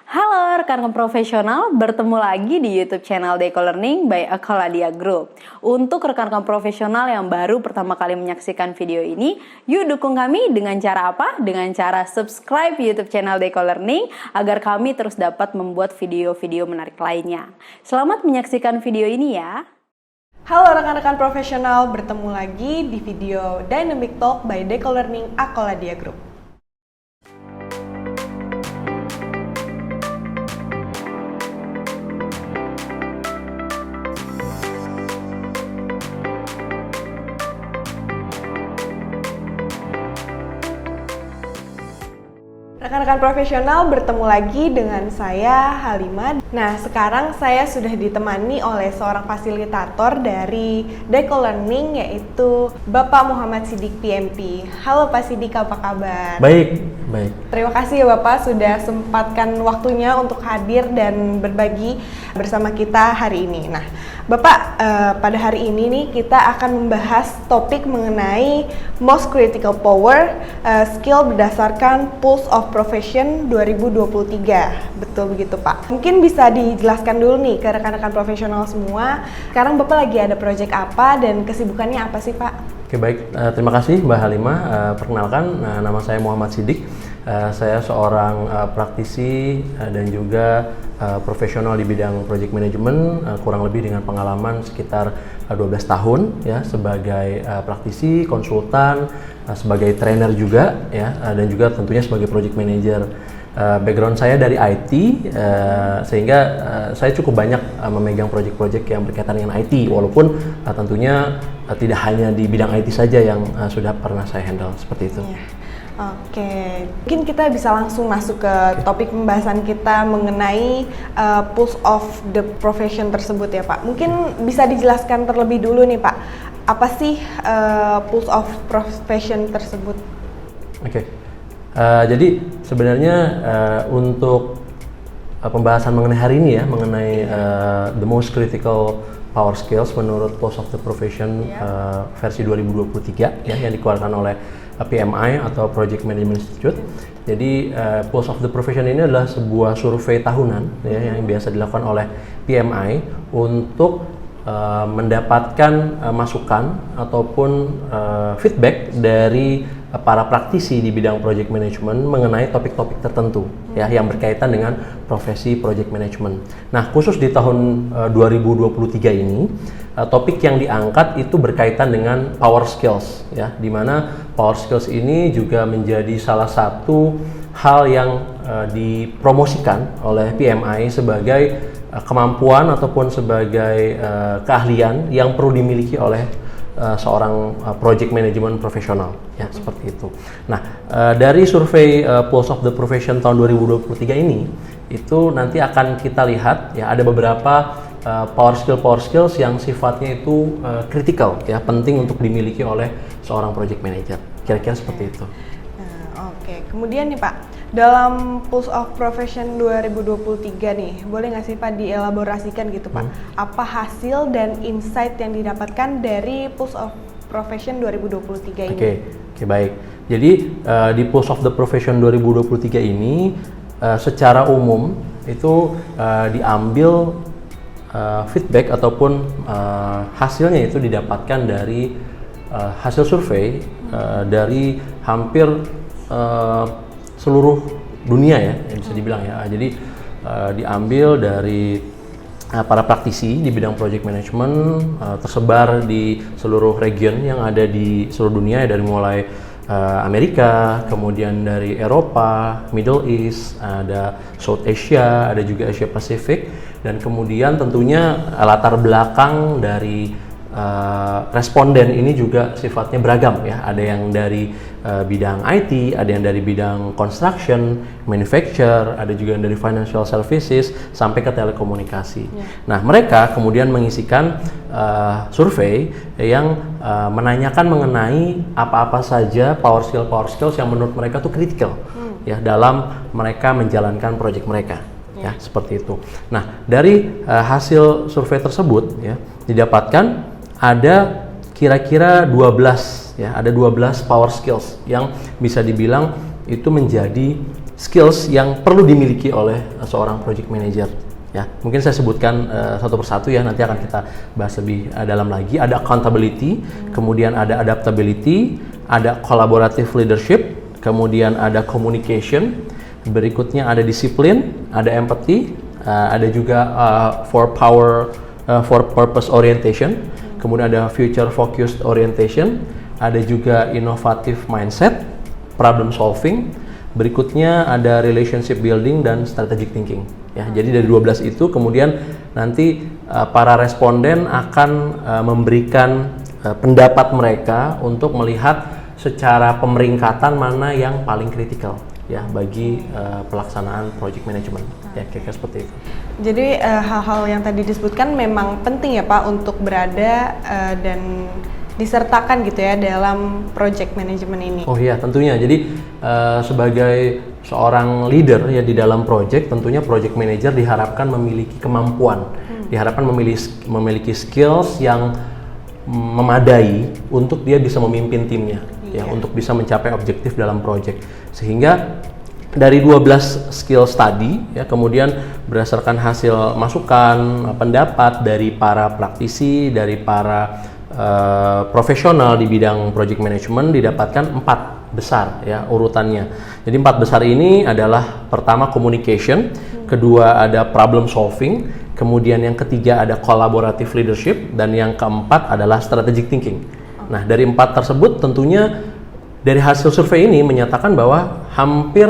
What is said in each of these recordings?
Halo rekan profesional, bertemu lagi di YouTube channel Deco Learning by Akoladia Group. Untuk rekan-rekan profesional yang baru pertama kali menyaksikan video ini, yuk dukung kami dengan cara apa? Dengan cara subscribe YouTube channel Deco Learning agar kami terus dapat membuat video-video menarik lainnya. Selamat menyaksikan video ini ya. Halo rekan-rekan profesional, bertemu lagi di video Dynamic Talk by Deco Learning Akoladia Group. Rekan-rekan profesional, bertemu lagi dengan saya Halimah. Nah, sekarang saya sudah ditemani oleh seorang fasilitator dari Deco Learning, yaitu Bapak Muhammad Siddiq PMP. Halo Pak Siddiq, apa kabar? Baik. Terima kasih ya Bapak sudah sempatkan waktunya untuk hadir dan berbagi bersama kita hari ini. Nah, Bapak, pada hari ini nih kita akan membahas topik mengenai Most Critical Power Skill berdasarkan Pulse of Profession 2023. Betul begitu Pak? Mungkin bisa dijelaskan dulu nih ke rekan-rekan profesional semua. Sekarang Bapak lagi ada project apa dan kesibukannya apa sih Pak? Oke, baik. Terima kasih Mbak Halimah. Perkenalkan, nama saya Muhammad Siddiq. Saya seorang praktisi dan juga profesional di bidang project management, kurang lebih dengan pengalaman sekitar 12 tahun ya sebagai praktisi, konsultan, sebagai trainer juga ya, dan juga tentunya sebagai project manager. Background saya dari IT, sehingga saya cukup banyak memegang project-project yang berkaitan dengan IT, walaupun tentunya tidak hanya di bidang IT saja yang sudah pernah saya handle seperti itu. Yeah. Oke, mungkin kita bisa langsung masuk ke topik pembahasan kita mengenai Pulse of the Profession tersebut ya Pak. Mungkin bisa dijelaskan terlebih dulu nih Pak, apa sih Pulse of Profession tersebut? Oke. Jadi sebenarnya untuk pembahasan mengenai hari ini ya, mengenai the most critical power skills menurut Pulse of the Profession versi 2023 ya, yang dikeluarkan oleh PMI atau Project Management Institute. Jadi Pulse of the Profession ini adalah sebuah survei tahunan ya, yang biasa dilakukan oleh PMI untuk mendapatkan masukan ataupun feedback dari para praktisi di bidang project management mengenai topik-topik tertentu ya yang berkaitan dengan profesi project management. Nah, khusus di tahun 2023 ini topik yang diangkat itu berkaitan dengan power skills ya, di mana power skills ini juga menjadi salah satu hal yang dipromosikan oleh PMI sebagai kemampuan ataupun sebagai keahlian yang perlu dimiliki oleh seorang project management profesional ya, seperti itu. Nah, dari survei Pulse of the Profession tahun 2023 ini itu nanti akan kita lihat ya, ada beberapa power skills yang sifatnya itu kritikal ya, penting untuk dimiliki oleh seorang project manager. Kira-kira seperti itu. Oke, kemudian nih Pak, dalam Pulse of Profession 2023 nih, boleh nggak sih Pak dielaborasikan gitu Pak, apa hasil dan insight yang didapatkan dari Pulse of Profession 2023 ini? Oke, baik. Jadi di Pulse of the Profession 2023 ini secara umum itu diambil feedback ataupun hasilnya itu didapatkan dari hasil survei dari hampir seluruh dunia ya, bisa dibilang ya. Jadi diambil dari para praktisi di bidang project management, tersebar di seluruh region yang ada di seluruh dunia ya, dari mulai Amerika, kemudian dari Eropa, Middle East, ada South Asia, ada juga Asia Pasifik, dan kemudian tentunya latar belakang dari responden ini juga sifatnya beragam ya. Ada yang dari bidang IT, ada yang dari bidang construction, manufacture, ada juga yang dari financial services sampai ke telekomunikasi. Nah, mereka kemudian mengisikan survei yang menanyakan mengenai apa-apa saja power skills yang menurut mereka tuh kritikal ya dalam mereka menjalankan proyek mereka. Ya, seperti itu. Nah, dari hasil survei tersebut ya didapatkan ada kira-kira 12 ya, ada 12 power skills yang bisa dibilang itu menjadi skills yang perlu dimiliki oleh seorang project manager. Ya, mungkin saya sebutkan satu persatu ya, nanti akan kita bahas lebih dalam lagi. Ada accountability, kemudian ada adaptability, ada collaborative leadership, kemudian ada communication, berikutnya ada disiplin, ada empathy, ada juga for purpose orientation, kemudian ada future focused orientation, ada juga innovative mindset, problem solving, berikutnya ada relationship building dan strategic thinking. Ya, jadi dari 12 itu kemudian nanti para responden akan memberikan pendapat mereka untuk melihat secara pemeringkatan mana yang paling kritikal ya bagi pelaksanaan project management. Ya, kira-kira seperti itu. Jadi hal-hal yang tadi disebutkan memang penting ya Pak untuk berada dan disertakan gitu ya dalam project management ini. Oh iya, tentunya. Jadi sebagai seorang leader ya di dalam project, tentunya project manager diharapkan memiliki kemampuan, diharapkan memiliki skills yang memadai untuk dia bisa memimpin timnya, ya, untuk bisa mencapai objektif dalam project. Sehingga dari 12 skill tadi, ya, kemudian berdasarkan hasil masukan, pendapat dari para praktisi, dari para profesional di bidang project management, didapatkan 4 besar ya urutannya. Jadi 4 besar ini adalah pertama communication, kedua ada problem solving, kemudian yang ketiga ada collaborative leadership, dan yang keempat adalah strategic thinking. Nah, dari 4 tersebut tentunya dari hasil survei ini menyatakan bahwa hampir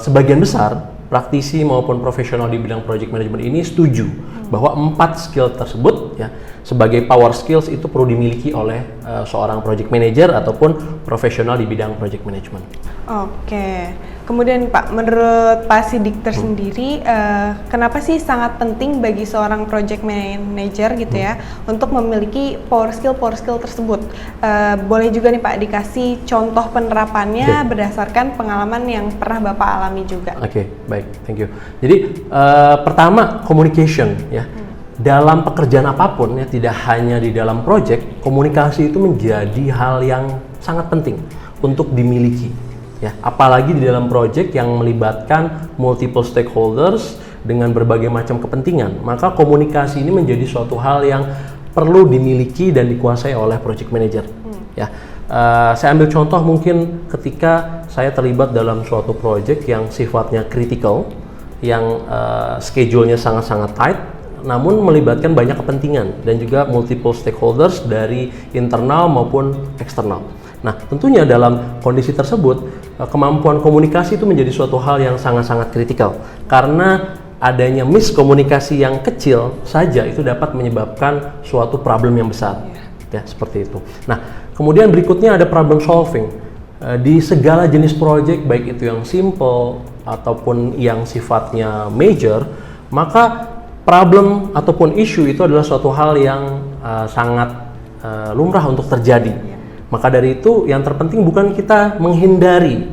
sebagian besar praktisi maupun profesional di bidang project management ini setuju bahwa 4 skill tersebut ya sebagai power skills itu perlu dimiliki oleh seorang project manager ataupun profesional di bidang project management. Oke, kemudian Pak, menurut Pak Sidik tersendiri, kenapa sih sangat penting bagi seorang project manager gitu ya untuk memiliki power skill tersebut? Boleh juga nih Pak dikasih contoh penerapannya berdasarkan pengalaman yang pernah Bapak alami juga. Oke, baik, thank you. Jadi pertama communication ya. Dalam pekerjaan apapun ya, tidak hanya di dalam project, komunikasi itu menjadi hal yang sangat penting untuk dimiliki ya, apalagi di dalam project yang melibatkan multiple stakeholders dengan berbagai macam kepentingan. Maka komunikasi ini menjadi suatu hal yang perlu dimiliki dan dikuasai oleh project manager ya. Saya ambil contoh mungkin ketika saya terlibat dalam suatu project yang sifatnya critical, yang schedule-nya sangat-sangat tight, namun melibatkan banyak kepentingan dan juga multiple stakeholders dari internal maupun eksternal. Nah, tentunya dalam kondisi tersebut kemampuan komunikasi itu menjadi suatu hal yang sangat-sangat kritikal, karena adanya miskomunikasi yang kecil saja itu dapat menyebabkan suatu problem yang besar. Ya, seperti itu. Nah, kemudian berikutnya ada problem solving. Di segala jenis project, baik itu yang simple ataupun yang sifatnya major, maka problem ataupun isu itu adalah suatu hal yang sangat lumrah untuk terjadi. Maka dari itu yang terpenting bukan kita menghindari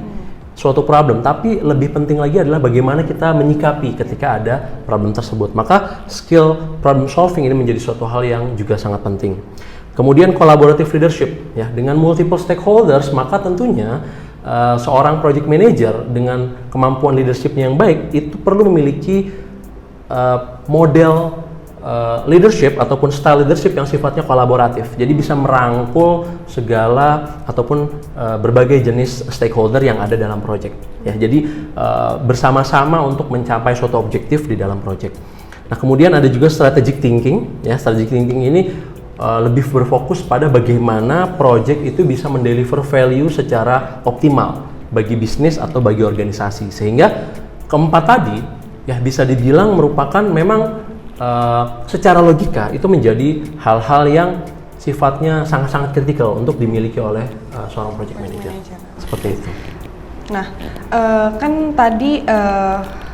suatu problem, tapi lebih penting lagi adalah bagaimana kita menyikapi ketika ada problem tersebut. Maka skill problem solving ini menjadi suatu hal yang juga sangat penting. Kemudian collaborative leadership ya, dengan multiple stakeholders, maka tentunya seorang project manager dengan kemampuan leadershipnya yang baik itu perlu memiliki model leadership ataupun style leadership yang sifatnya kolaboratif. Jadi bisa merangkul segala ataupun berbagai jenis stakeholder yang ada dalam project. Ya, jadi bersama-sama untuk mencapai suatu objektif di dalam project. Nah, kemudian ada juga strategic thinking. Ya, strategic thinking ini lebih berfokus pada bagaimana project itu bisa mendeliver value secara optimal bagi bisnis atau bagi organisasi. Sehingga keempat tadi ya bisa dibilang merupakan memang secara logika itu menjadi hal-hal yang sifatnya sangat-sangat kritikal untuk dimiliki oleh seorang project manager. Seperti itu. Nah, kan tadi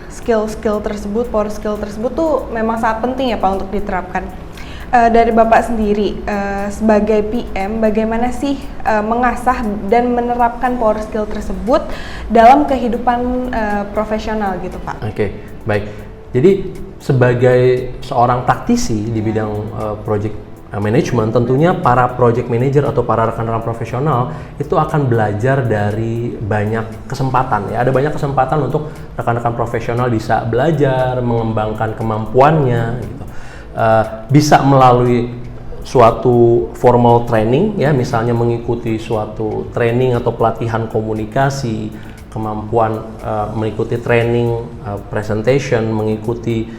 skill-skill tersebut, power skill tersebut tuh memang sangat penting ya Pak untuk diterapkan. Dari Bapak sendiri sebagai PM, bagaimana sih mengasah dan menerapkan power skill tersebut dalam kehidupan profesional gitu Pak? Oke, baik. Jadi sebagai seorang praktisi di bidang project management, tentunya para project manager atau para rekan-rekan profesional itu akan belajar dari banyak kesempatan ya. Ada banyak kesempatan untuk rekan-rekan profesional bisa belajar, mengembangkan kemampuannya gitu. Bisa melalui suatu formal training ya, misalnya mengikuti suatu training atau pelatihan komunikasi, kemampuan mengikuti training presentation, mengikuti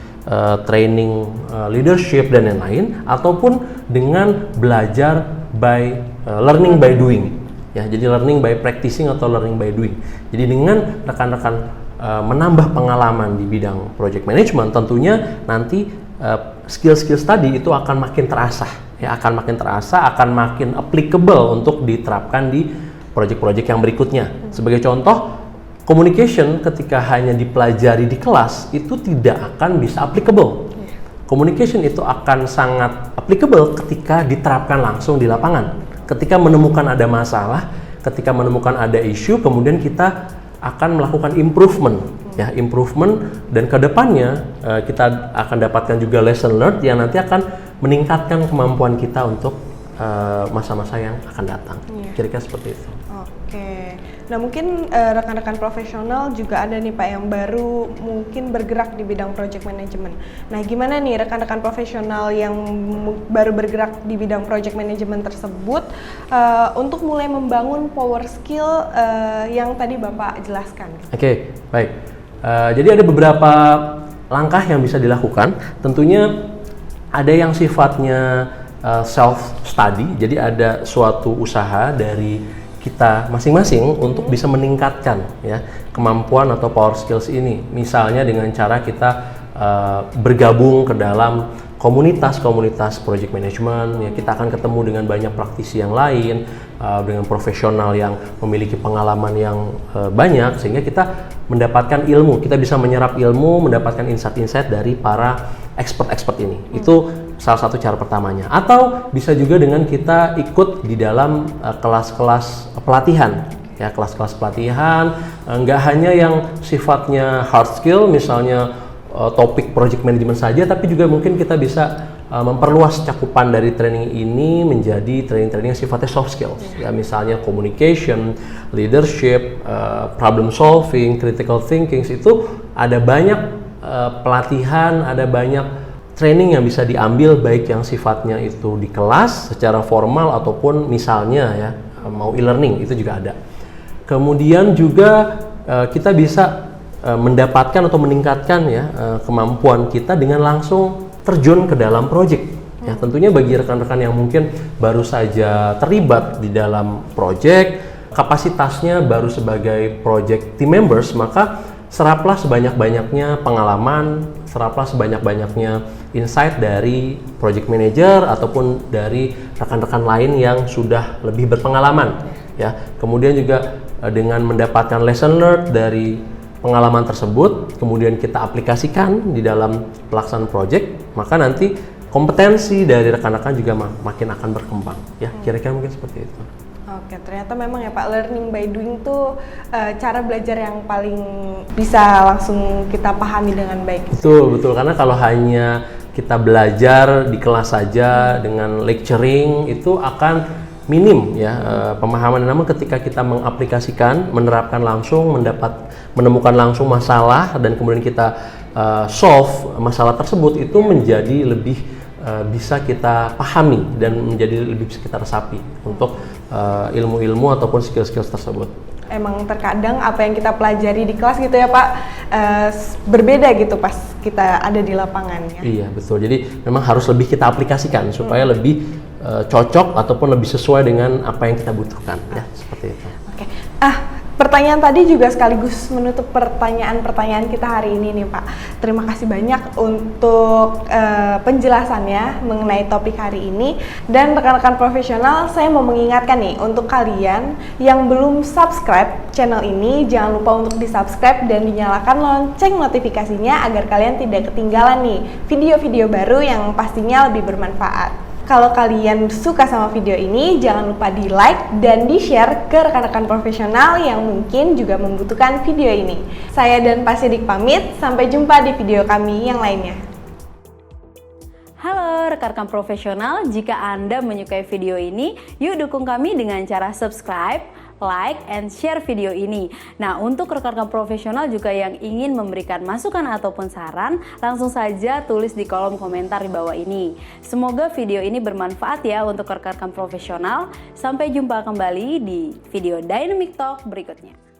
training leadership dan lain-lain, ataupun dengan belajar by learning by doing ya. Jadi learning by practicing atau learning by doing. Jadi dengan rekan-rekan menambah pengalaman di bidang project management, tentunya nanti skill-skill tadi itu akan makin terasa ya, akan makin applicable untuk diterapkan di project-project yang berikutnya. Sebagai contoh, communication ketika hanya dipelajari di kelas itu tidak akan bisa applicable. Communication itu akan sangat applicable ketika diterapkan langsung di lapangan. Ketika menemukan ada masalah, ketika menemukan ada isu, kemudian kita akan melakukan improvement dan kedepannya kita akan dapatkan juga lesson learned yang nanti akan meningkatkan kemampuan kita untuk masa-masa yang akan datang. Kira-kira seperti itu. Oke. Nah, mungkin rekan-rekan profesional juga ada nih Pak yang baru mungkin bergerak di bidang project management. Nah, gimana nih rekan-rekan profesional yang baru bergerak di bidang project management tersebut untuk mulai membangun power skill yang tadi Bapak jelaskan? Oke, baik. Jadi ada beberapa langkah yang bisa dilakukan. Tentunya ada yang sifatnya self study. Jadi ada suatu usaha dari kita masing-masing untuk bisa meningkatkan ya kemampuan atau power skills ini. Misalnya dengan cara kita bergabung ke dalam komunitas project management ya, kita akan ketemu dengan banyak praktisi yang lain, dengan profesional yang memiliki pengalaman yang banyak, sehingga kita mendapatkan ilmu, kita bisa menyerap ilmu, mendapatkan insight-insight dari para expert ini. Itu salah satu cara pertamanya. Atau bisa juga dengan kita ikut di dalam kelas-kelas pelatihan ya, kelas-kelas pelatihan nggak hanya yang sifatnya hard skill, misalnya topik project management saja, tapi juga mungkin kita bisa memperluas cakupan dari training ini menjadi training-training yang sifatnya soft skills ya, misalnya communication, leadership, problem solving, critical thinking. Itu ada banyak pelatihan, ada banyak training yang bisa diambil, baik yang sifatnya itu di kelas secara formal ataupun misalnya ya mau e-learning, itu juga ada. Kemudian juga kita bisa mendapatkan atau meningkatkan ya kemampuan kita dengan langsung terjun ke dalam project. Ya, tentunya bagi rekan-rekan yang mungkin baru saja terlibat di dalam project, kapasitasnya baru sebagai project team members, maka seraplah sebanyak-banyaknya pengalaman, seraplah sebanyak-banyaknya insight dari project manager ataupun dari rekan-rekan lain yang sudah lebih berpengalaman ya. Kemudian juga dengan mendapatkan lesson learned dari pengalaman tersebut, kemudian kita aplikasikan di dalam pelaksanaan project, maka nanti kompetensi dari rekan-rekan juga makin akan berkembang ya. Kira-kira mungkin seperti itu. Oke, ternyata memang ya Pak, learning by doing tuh cara belajar yang paling bisa langsung kita pahami dengan baik. Betul, karena kalau hanya kita belajar di kelas saja dengan lecturing itu akan minim ya pemahaman. Namun ketika kita mengaplikasikan, menerapkan langsung, menemukan langsung masalah dan kemudian kita solve masalah tersebut, itu menjadi lebih bisa kita pahami dan menjadi lebih bisa kita resapi untuk ilmu-ilmu ataupun skill-skill tersebut. Emang terkadang apa yang kita pelajari di kelas gitu ya Pak, berbeda gitu pas kita ada di lapangan ya. Iya betul, jadi memang harus lebih kita aplikasikan supaya lebih cocok ataupun lebih sesuai dengan apa yang kita butuhkan ya, seperti itu. Oke. Pertanyaan tadi juga sekaligus menutup pertanyaan-pertanyaan kita hari ini nih Pak. Terima kasih banyak untuk penjelasannya mengenai topik hari ini. Dan rekan-rekan profesional, saya mau mengingatkan nih untuk kalian yang belum subscribe channel ini, jangan lupa untuk di-subscribe dan dinyalakan lonceng notifikasinya agar kalian tidak ketinggalan nih video-video baru yang pastinya lebih bermanfaat. Kalau kalian suka sama video ini, jangan lupa di-like dan di-share ke rekan-rekan profesional yang mungkin juga membutuhkan video ini. Saya dan Pak Sidik pamit, sampai jumpa di video kami yang lainnya. Halo rekan-rekan profesional, jika Anda menyukai video ini, yuk dukung kami dengan cara subscribe, like, and share video ini. Nah, untuk rekan-rekan profesional juga yang ingin memberikan masukan ataupun saran, langsung saja tulis di kolom komentar di bawah ini. Semoga video ini bermanfaat ya untuk rekan-rekan profesional. Sampai jumpa kembali di video Dynamic Talk berikutnya.